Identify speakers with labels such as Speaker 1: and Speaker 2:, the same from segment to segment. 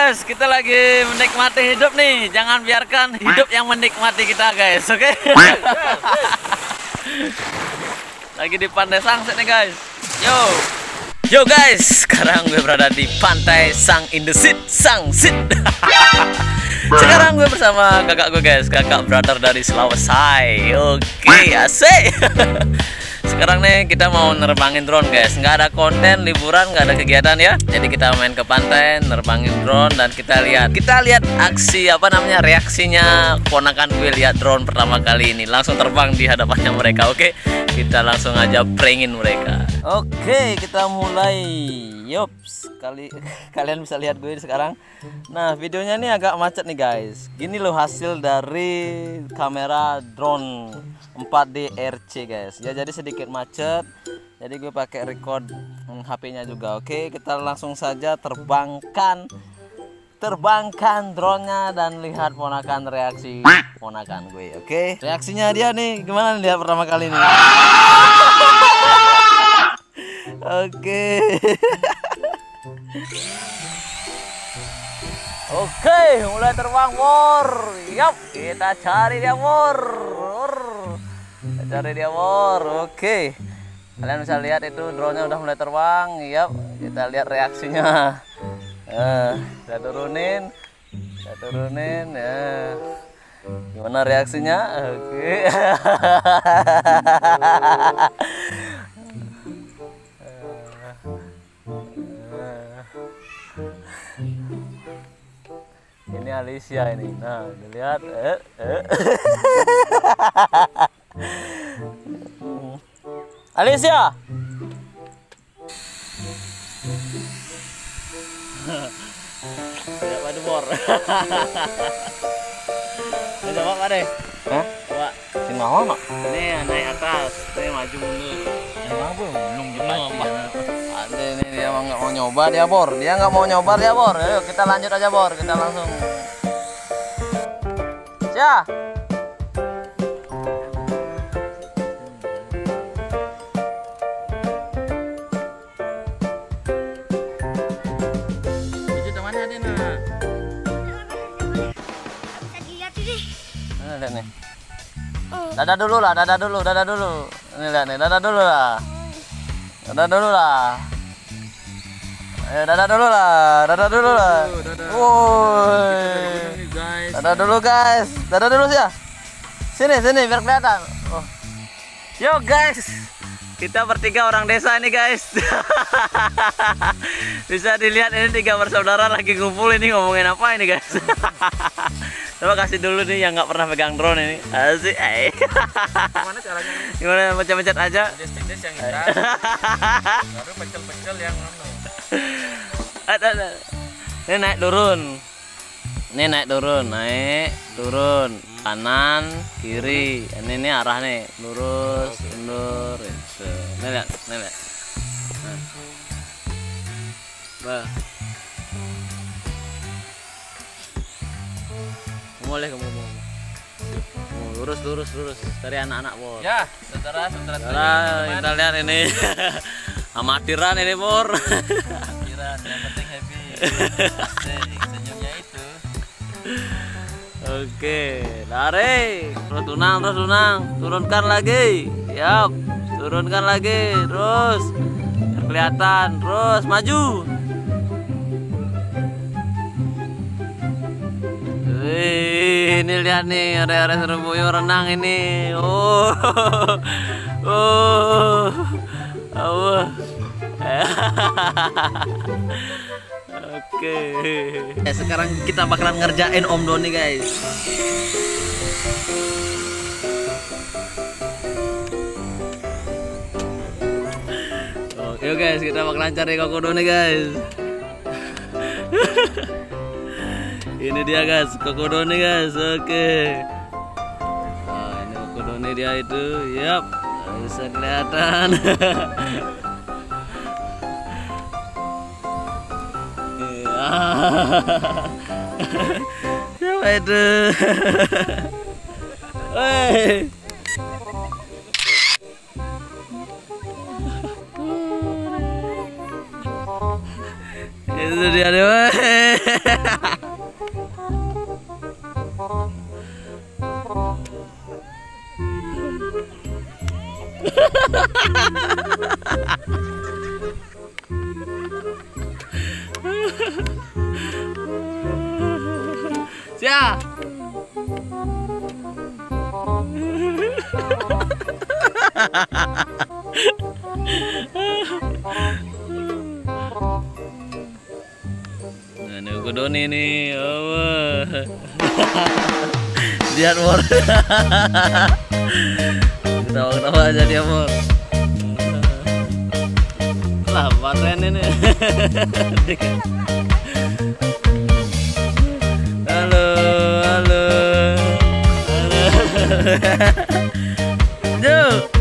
Speaker 1: guys, kita lagi menikmati hidup nih. Jangan biarkan hidup yang menikmati kita guys, oke? Lagi di Pantai Sangsit nih guys. Yo guys, sekarang gue berada di Pantai Sangsit. Sekarang gue bersama kakak gue guys, kakak brother dari Sulawesi. Oke, asik. Sekarang nih kita mau nerbangin drone guys. Nggak ada konten, liburan, nggak ada kegiatan ya. Jadi kita main ke pantai, nerbangin drone dan kita lihat aksi reaksinya ponakan gue lihat drone pertama kali ini. Langsung terbang di hadapannya mereka. Oke, kita langsung aja prankin mereka. Oke, kita mulai. Yops, kalian bisa lihat gue sekarang. Nah, videonya ini agak macet nih guys. Gini loh hasil dari kamera drone 4D RC guys. Ya jadi sedikit macet. Jadi gue pakai record HP-nya juga. Oke, kita langsung saja terbangkan drone-nya dan lihat ponakan reaksi ponakan gue. Oke, reaksinya dia nih gimana lihat pertama kali nih. Oke. Oke, mulai terbang Mor. Yap, kita cari dia Mor. Oke. Kalian bisa lihat itu drone-nya udah mulai terbang. Yap, kita lihat reaksinya. Saya turunin ya. Gimana reaksinya? Oke. Ini Alicia ini. Nah, dilihat. Alicia. Tidak pada bor. Ini coba Pak deh. Hah? Coba. Sing mau enggak? Ini naik atas, ini maju mundur. Emang belum ini dia nggak mau nyoba dia bor. Ayo kita lanjut aja bor. Kita langsung. Ya. Lihat nih. Dadah dulu. Ini lihat nih, dadah dulu lah. Ayo dadah dulu lah. Woi. Dadah dulu guys. Dadah dulu sih ya. Sini biar kelihatan. Oh. Yo guys. Kita bertiga orang desa ini guys. Bisa dilihat ini 3 bersaudara lagi ngumpul ini ngomongin apa ini guys. Coba kasih dulu nih yang nggak pernah pegang drone ini. Asik.
Speaker 2: Gimana caranya?
Speaker 1: Gimana pencet aja?
Speaker 2: Des yang hitam. Baru pecel yang
Speaker 1: Ini naik turun, kanan, kiri. Ini arah nih, lurus, mundur. Nih lihat. Bah. Boleh kamu mau. Lurus. Dari anak-anak bor.
Speaker 2: Ya, saudara.
Speaker 1: Kita lihat ini. Amatiran ini bor.
Speaker 2: Amatiran, yang penting happy. Senyumnya itu.
Speaker 1: Oke, lari. Terus tunang. Turunkan lagi. Yap. Turunkan lagi. Terus. Kelihatan. Terus maju. Ini lihat nih, area Surabaya renang ini. Oke. Sekarang kita bakalan ngerjain Om Doni guys. Oke guys, kita bakalan cari Koko Doni guys. Ini dia guys, Koko Doni guys. Oke. Nah, ini Koko Doni dia itu. Yap, bisa kelihatan. Siapa itu? Woi. Itu dia deh. Siap. Nah, ini Doni nih. Oh. Lihat Mor. Ketawa-ketawa aja dia Mor. Lah, paten ini. Halo, halo. Halo. Yuk.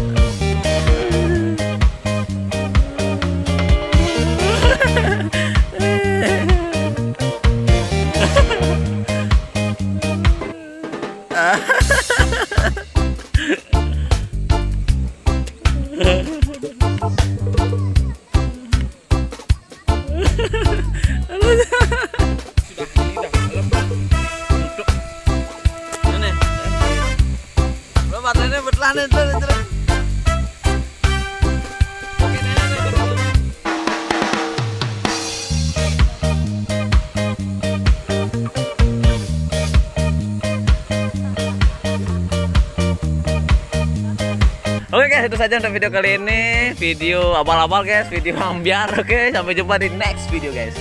Speaker 1: Oke guys, itu saja untuk video kali ini. Video abal-abal guys, video ambiar. Oke, sampai jumpa di next video guys.